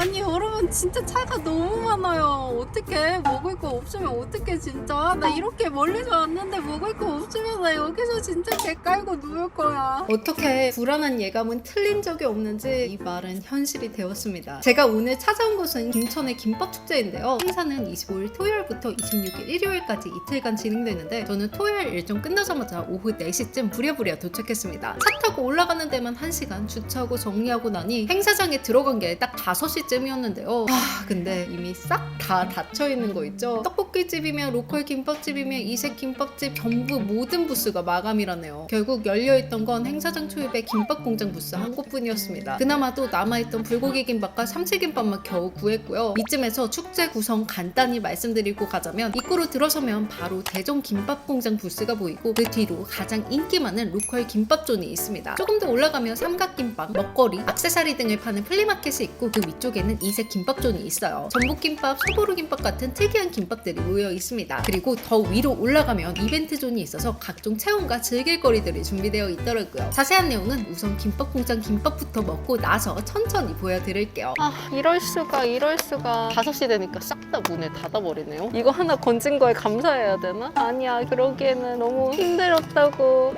아니 여러분 진짜 차가 너무 많아요. 어떡해. 먹을 거 없으면 어떡해 진짜. 나 이렇게 멀리서 왔는데 먹을 거 없으면 나 여기서 진짜 개 깔고 누울 거야. 어떻게 불안한 예감은 틀린 적이 없는지 이 말은 현실이 되었습니다. 제가 오늘 찾아온 곳은 김천의 김밥축제인데요. 행사는 25일 토요일부터 26일 일요일까지 이틀간 진행되는데 저는 토요일 일정 끝나자마자 오후 4시쯤 부랴부랴 도착했습니다. 차 타고 올라가는 데만 1시간, 주차하고 정리하고 나니 행사장에 들어간 게 딱 5시쯤이었는데요. 근데 이미 싹 다 닫혀있는 거 있죠? 떡볶이집이며 로컬 김밥집이며 이색 김밥집 전부 모든 부스가 마감이라네요. 결국 열려있던 건 행사장 초입의 김밥공장 부스 한 곳뿐이었습니다. 그나마도 남아있던 불고기 김밥과 참치김밥만 겨우 구했고요. 이쯤에서 축제 구성 간단히 말씀드리고 가자면 입구로 들어서면 바로 대전 김밥공장 부스가 보이고 그 뒤로 가장 인기 많은 로컬 김밥존이 있습니다. 조금 더 올라가면 삼각김밥, 먹거리, 액세서리 등을 파는 플리마켓이 있고 그 위쪽에는 이색 김밥존이 있어요. 전복김밥, 소보루김밥 같은 특이한 김밥들이 모여 있습니다. 그리고 더 위로 올라가면 이벤트 존이 있어서 각종 체험과 즐길거리들이 준비되어 있더라고요. 자세한 내용은 우선 김밥공장 김밥부터 먹고 나서 천천히 보여드릴게요. 이럴 수가 5시 되니까 싹 다 문을 닫아버리네요. 이거 하나 건진 거에 감사해야 되나? 아니야, 그러기에는 너무 힘들었다고.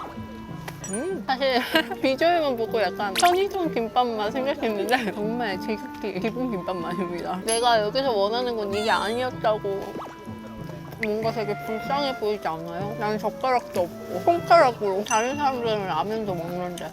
사실 비주얼만 보고 약간 편의점 김밥만 생각했는데 정말 지극히 기본 김밥 맛입니다. 내가 여기서 원하는 건 이게 아니었다고. 뭔가 되게 불쌍해 보이지 않아요? 난 젓가락도 없고 손가락으로 다른 사람들은 라면도 먹는데.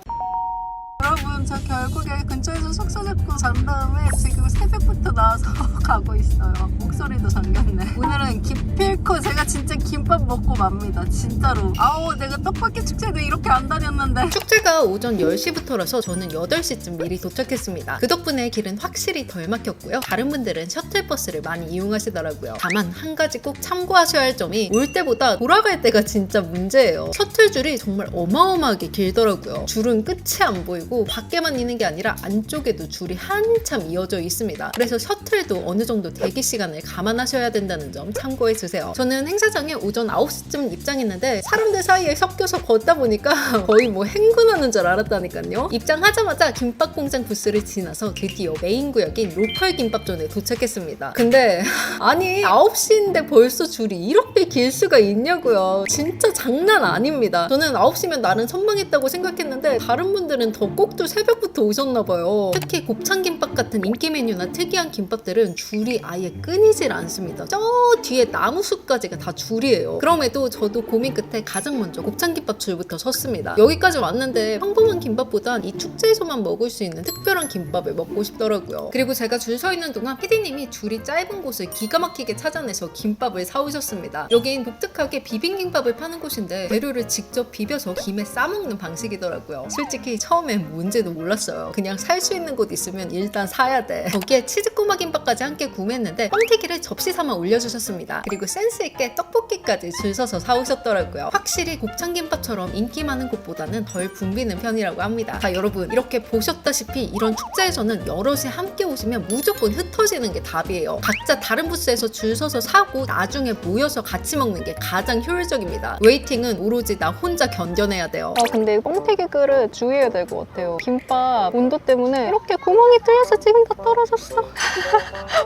여러분, 저 결국에 근처에서 숙소 잡고 잔 다음에 지금 새벽부터 나와서 가고 있어요. 목소리도 잠겼네. 오늘은 기필코 제가 진짜 김밥 먹고 맙니다. 진짜로. 내가 떡볶이 축제도 이렇게 안 다녔는데. 축제가 오전 10시부터라서 저는 8시쯤 미리 도착했습니다. 그 덕분에 길은 확실히 덜 막혔고요. 다른 분들은 셔틀버스를 많이 이용하시더라고요. 다만 한 가지 꼭 참고하셔야 할 점이 올 때보다 돌아갈 때가 진짜 문제예요. 셔틀 줄이 정말 어마어마하게 길더라고요. 줄은 끝이 안 보이고 밖에만 있는 게 아니라 안쪽에도 줄이 한참 이어져 있습니다. 그래서 셔틀도 어느 정도 대기 시간을 감안하셔야 된다는 점 참고해 주세요. 저는 행사장에 오전 9시쯤 입장했는데 사람들 사이에 섞여서 걷다 보니까 거의 뭐 행군하는 줄 알았다니까요. 입장하자마자 김밥공장 부스를 지나서 드디어 메인 구역인 로컬 김밥존에 도착했습니다. 근데 아니 9시인데 벌써 줄이 이렇게 길 수가 있냐고요. 진짜 장난 아닙니다. 저는 9시면 나름 선망했다고 생각했는데 다른 분들은 더 꼭두 새벽부터 오셨나봐요. 특히 곱창김밥 같은 인기 메뉴나 특이한 김밥들은 줄이 아예 끊이질 않습니다. 저 뒤에 나무숲까지가 다 줄이에요. 그럼에도 저도 고민 끝에 가장 먼저 곱창김밥 줄부터 섰습니다. 여기까지 왔는데 평범한 김밥보단 이 축제에서만 먹을 수 있는 특별한 김밥을 먹고 싶더라고요. 그리고 제가 줄 서 있는 동안 PD님이 줄이 짧은 곳을 기가 막히게 찾아내서 김밥을 사오셨습니다. 여긴 독특하게 비빔김밥을 파는 곳인데 재료를 직접 비벼서 김에 싸먹는 방식이더라고요. 솔직히 처음엔 뭔지도 몰랐어요. 그냥 살 수 있는 곳 있으면 일단 사야 돼. 거기에 치즈꼬마 김밥까지 함께 구매했는데 뻥튀기를 접시 삼아 올려주셨습니다. 그리고 센스있게 떡볶이까지 줄 서서 사오셨더라고요. 확실히 곱창김밥처럼 인기 많은 곳보다는 덜 붐비는 편이라고 합니다. 자, 여러분, 이렇게 보셨다시피 이런 축제에서는 여럿이 함께 오시면 무조건 흩어지는 게 답이에요. 각자 다른 부스에서 줄 서서 사고 나중에 모여서 같이 먹는 게 가장 효율적입니다. 웨이팅은 오로지 나 혼자 견뎌내야 돼요. 근데 뻥튀기 그릇 주의해야 될 것 같아요. 김밥 온도 때문에 이렇게 구멍이 뚫려서 지금 다 떨어졌어.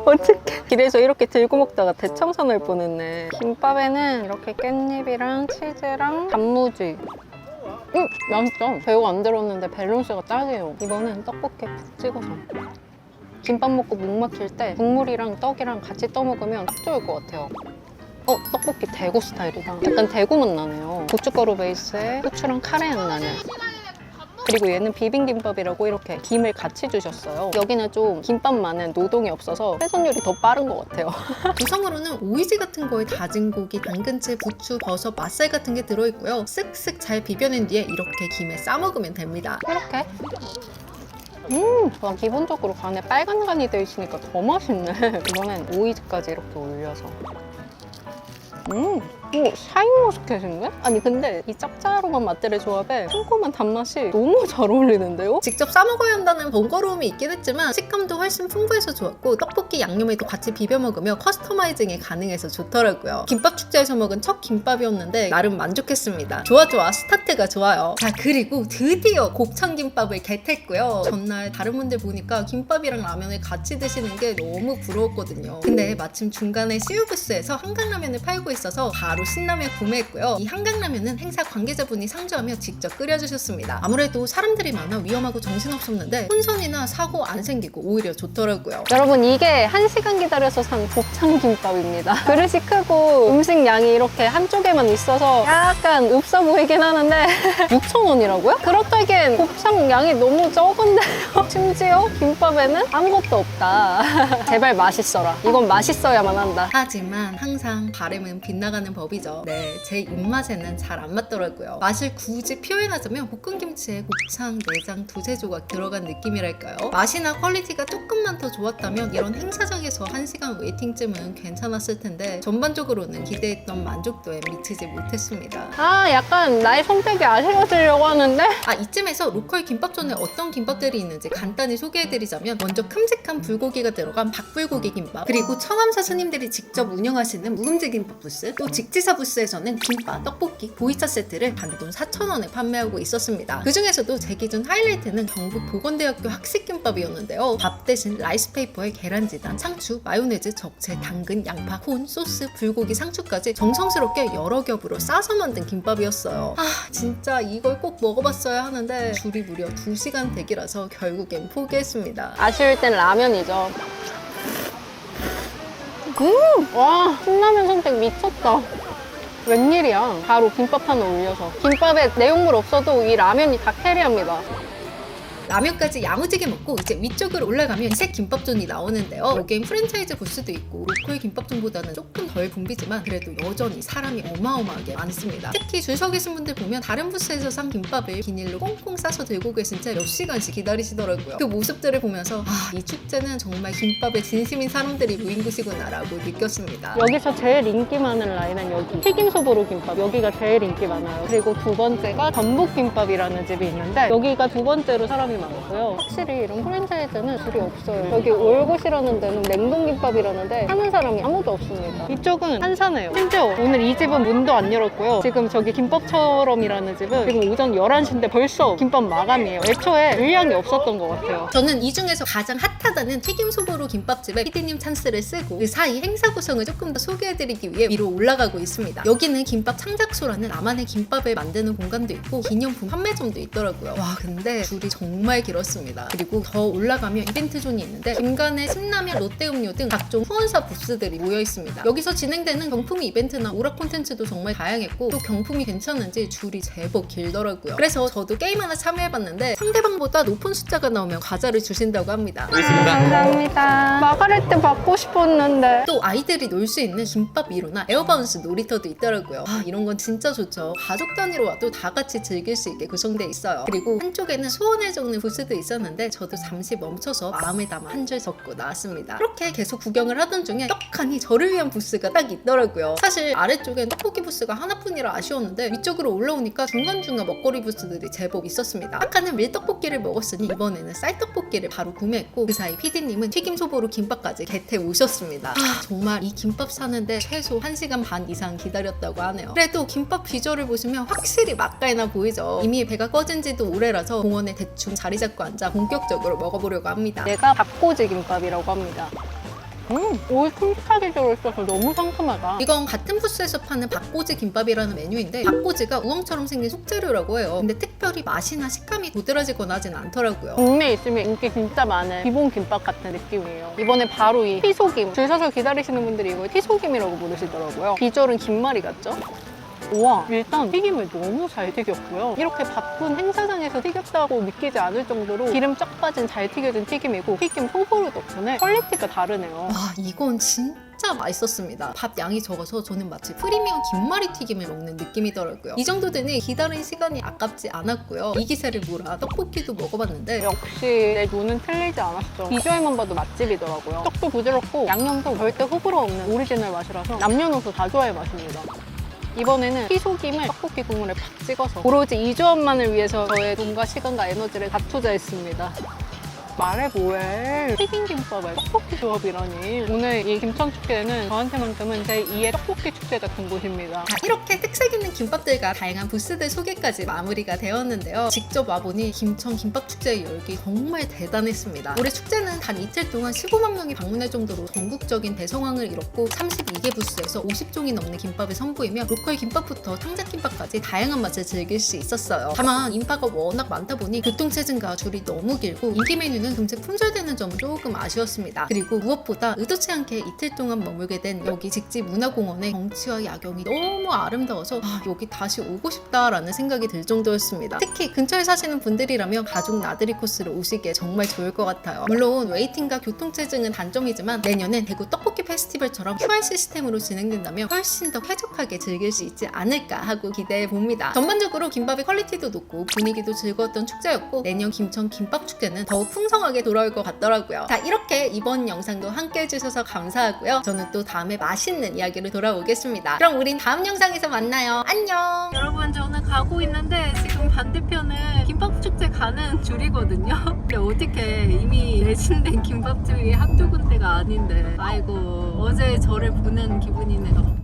어떡해. 길에서 이렇게 들고 먹다가 대청소 날 뻔했네. 김밥에는 이렇게 깻잎이랑 치즈랑 단무지. 맛있죠? 배우 안 들었는데 밸런스가 딱이에요. 이거는 떡볶이에 푹 찍어서. 김밥 먹고 목 막힐 때 국물이랑 떡이랑 같이 떠먹으면 딱 좋을 것 같아요. 떡볶이 대구 스타일이다. 약간 대구 맛 나네요. 고춧가루 베이스에 후추랑 카레 향 나네. 그리고 얘는 비빔김밥이라고 이렇게 김을 같이 주셨어요. 여기는 좀 김밥만은 노동이 없어서 회전율이 더 빠른 것 같아요. 구성으로는 오이지 같은 거에 다진 고기, 당근채, 부추, 버섯, 맛살 같은 게 들어있고요. 쓱쓱 잘 비벼낸 뒤에 이렇게 김에 싸먹으면 됩니다. 이렇게. 와, 기본적으로 간에 빨간 간이 되어 있으니까 더 맛있네. 이번엔 오이지까지 이렇게 올려서. 오, 샤인머스켓인데? 아니 근데 이 짭짤한 맛들의 조합에 쿰쿰한 단맛이 너무 잘 어울리는데요? 직접 싸먹어야 한다는 번거로움이 있긴 했지만 식감도 훨씬 풍부해서 좋았고 떡볶이 양념에도 같이 비벼 먹으며 커스터마이징이 가능해서 좋더라고요. 김밥 축제에서 먹은 첫 김밥이었는데 나름 만족했습니다. 좋아 스타트가 좋아요. 자, 그리고 드디어 곱창김밥을 겟했고요. 전날 다른 분들 보니까 김밥이랑 라면을 같이 드시는 게 너무 부러웠거든요. 근데 마침 중간에 CU부스에서 한강라면을 팔고 있어서 바로 신라면 구매했고요. 이 한강라면은 행사 관계자분이 상주하며 직접 끓여주셨습니다. 아무래도 사람들이 많아 위험하고 정신없었는데 혼선이나 사고 안 생기고 오히려 좋더라고요. 여러분 이게 1시간 기다려서 산 곱창김밥입니다. 그릇이 크고 음식 양이 이렇게 한쪽에만 있어서 약간 없어 보이긴 하는데 6,000원이라고요? 그렇다기엔 곱창 양이 너무 적은데요? 심지어 김밥에는 아무것도 없다. 제발 맛있어라. 이건 맛있어야만 한다. 하지만 항상 바람은 빗나가는 법이죠. 네, 제 입맛에는 잘 안 맞더라고요. 맛을 굳이 표현하자면 볶음김치에 곱창, 내장 두세 조각 들어간 느낌이랄까요? 맛이나 퀄리티가 조금만 더 좋았다면 이런 행사장에서 1시간 웨이팅쯤은 괜찮았을 텐데 전반적으로는 기대했던 만족도에 미치지 못했습니다. 아 약간 나의 선택이 아쉬워지려고 하는데 이쯤에서 로컬 김밥전에 어떤 김밥들이 있는지 간단히 소개해드리자면 먼저 큼직한 불고기가 들어간 박불고기 김밥, 그리고 청암사 스님들이 직접 운영하시는 묵은지 김밥 부스, 또 직지사 부스에서는 김밥, 떡볶이, 보이차 세트를 단돈 4,000원에 판매하고 있었습니다. 그 중에서도 제 기준 하이라이트는 경북 보건대학교 학식김밥이었는데요. 밥 대신 라이스페이퍼에 계란지단, 상추, 마요네즈, 적채, 당근, 양파, 콘, 소스, 불고기, 상추까지 정성스럽게 여러 겹으로 싸서 만든 김밥이었어요. 진짜 이걸 꼭 먹어봤어야 하는데 줄이 무려 2시간 대기라서 결국엔 포기했습니다. 아쉬울 땐 라면이죠. 와 신라면 선택 미쳤다. 웬일이야. 바로 김밥 하나 올려서. 김밥에 내용물 없어도 이 라면이 다 캐리합니다. 라면까지 야무지게 먹고 이제 위쪽으로 올라가면 이색 김밥존이 나오는데요. 여기엔 프랜차이즈 부스도 있고 로컬 김밥존보다는 조금 덜 붐비지만 그래도 여전히 사람이 어마어마하게 많습니다. 특히 줄 서 계신 분들 보면 다른 부스에서 산 김밥을 비닐로 꽁꽁 싸서 들고 계신 채 몇 시간씩 기다리시더라고요. 그 모습들을 보면서 이 축제는 정말 김밥에 진심인 사람들이 모인 곳이구나 라고 느꼈습니다. 여기서 제일 인기 많은 라인은 여기 튀김소보로 김밥, 여기가 제일 인기 많아요. 그리고 두 번째가 전복김밥이라는 집이 있는데 여기가 두 번째로 사람이 많고요. 확실히 이런 프랜차이즈는 줄이 없어요. 여기 올곳이라는 데는 냉동김밥이라는데 하는 사람이 아무도 없습니다. 이쪽은 한산해요. 심지어 오늘 이 집은 문도 안 열었고요. 지금 저기 김밥처럼이라는 집은 지금 오전 11시인데 벌써 김밥 마감이에요. 애초에 물량이 없었던 것 같아요. 저는 이 중에서 가장 핫하다는 튀김소보로 김밥집에 피디님 찬스를 쓰고 그 사이 행사 구성을 조금 더 소개해드리기 위해 위로 올라가고 있습니다. 여기는 김밥 창작소라는 나만의 김밥을 만드는 공간도 있고 기념품 판매점도 있더라고요. 와 근데 줄이 정말 길었습니다. 그리고 더 올라가면 이벤트 존이 있는데 김간의 신라면, 롯데음료 등 각종 후원사 부스들이 모여 있습니다. 여기서 진행되는 경품이 이벤트나 오락 콘텐츠도 정말 다양했고 또 경품이 괜찮은지 줄이 제법 길더라고요. 그래서 저도 게임 하나 참여해봤는데 상대방보다 높은 숫자가 나오면 과자를 주신다고 합니다. 감사합니다. 마가렛트 받고 싶었는데. 또 아이들이 놀 수 있는 김밥 미로나 에어바운스 놀이터도 있더라고요. 이런 건 진짜 좋죠. 가족 단위로 와도 다 같이 즐길 수 있게 구성되어 있어요. 그리고 한쪽에는 소원을 적는 부스도 있었는데 저도 잠시 멈춰서 마음을 담아 한 줄 적고 나왔습니다. 그렇게 계속 구경을 하던 중에 떡하니 저를 위한 부스가 딱 있더라고요. 사실 아래쪽엔 떡볶이 부스가 하나뿐이라 아쉬웠는데 위쪽으로 올라오니까 중간중간 먹거리 부스들이 제법 있었습니다. 아까는 밀떡볶이를 먹었으니 이번에는 쌀떡볶이를 바로 구매했고 그 사이 PD님은 튀김소보로 김밥까지 겟해 오셨습니다. 정말 이 김밥 사는데 최소 1시간 반 이상 기다렸다고 하네요. 그래도 김밥 비주얼을 보시면 확실히 맛깔나 보이죠. 이미 배가 꺼진 지도 오래라서 공원에 대충 자리 잡고 앉아 본격적으로 먹어보려고 합니다. 얘가 닭꼬지 김밥이라고 합니다. 오, 큼직하게 들어있어서 너무 상큼하다. 이건 같은 부스에서 파는 박꼬지 김밥이라는 메뉴인데 박꼬지가 우엉처럼 생긴 속재료라고 해요. 근데 특별히 맛이나 식감이 도드라지거나 하진 않더라고요. 국내에 있으면 인기 진짜 많은 기본 김밥 같은 느낌이에요. 이번에 바로 이 티소김, 줄 서서 기다리시는 분들이 이걸 티소김이라고 부르시더라고요. 비주얼은 김말이 같죠? 우와, 일단 튀김을 너무 잘 튀겼고요. 이렇게 바쁜 행사장에서 튀겼다고 믿기지 않을 정도로 기름 쫙 빠진 잘 튀겨진 튀김이고 튀김 소보루 덕분에 퀄리티가 다르네요. 와 이건 진짜 맛있었습니다. 밥 양이 적어서 저는 마치 프리미엄 김말이 튀김을 먹는 느낌이더라고요. 이 정도 되니 기다린 시간이 아깝지 않았고요. 이 기세를 몰아 떡볶이도 먹어봤는데 역시 내 눈은 틀리지 않았어. 비주얼만 봐도 맛집이더라고요. 떡도 부드럽고 양념도 절대 호불호 없는 오리지널 맛이라서 남녀노소 다 좋아할 맛입니다. 이번에는 희소김을 떡볶이 국물에 팍 찍어서 오로지 이 조합만을 위해서 저의 돈과 시간과 에너지를 다 투자했습니다. 말해 뭐해. 튀김김밥에 떡볶이 조합이라니. 오늘 이 김천축제는 저한테만큼은 제2의 떡볶이 축제 같은 곳입니다. 자, 이렇게 특색 있는 김밥들과 다양한 부스들 소개까지 마무리가 되었는데요. 직접 와보니 김천 김밥축제의 열기 정말 대단했습니다. 올해 축제는 단 이틀 동안 15만 명이 방문할 정도로 전국적인 대성황을 이뤘고 32개 부스에서 50종이 넘는 김밥을 선보이며 로컬 김밥부터 창작김밥까지 다양한 맛을 즐길 수 있었어요. 다만 인파가 워낙 많다 보니 교통체증과 줄이 너무 길고 인기 메뉴는 금세 품절되는 점은 조금 아쉬웠습니다. 그리고 무엇보다 의도치 않게 이틀 동안 머물게 된 여기 직지 문화공원의 경치와 야경이 너무 아름다워서 여기 다시 오고 싶다라는 생각이 들 정도였습니다. 특히 근처에 사시는 분들이라면 가족 나들이 코스로 오시기에 정말 좋을 것 같아요. 물론 웨이팅과 교통체증은 단점이지만 내년엔 대구 떡볶이 페스티벌처럼 QR 시스템으로 진행된다면 훨씬 더 쾌적하게 즐길 수 있지 않을까 하고 기대해 봅니다. 전반적으로 김밥의 퀄리티도 높고 분위기도 즐거웠던 축제였고 내년 김천 김밥축제는 더욱 풍성하게 돌아올 것 같더라고요. 자, 이렇게 이번 영상도 함께 해주셔서 감사하고요. 저는 또 다음에 맛있는 이야기로 돌아오겠습니다. 그럼 우린 다음 영상에서 만나요. 안녕. 여러분, 저는 가고 있는데 지금 반대편은 김밥축제 가는 줄이거든요. 근데 어떻게 이미 매진된 김밥집이 한두 군데가 아닌데 아이고 어제 저를 보는 기분이네요.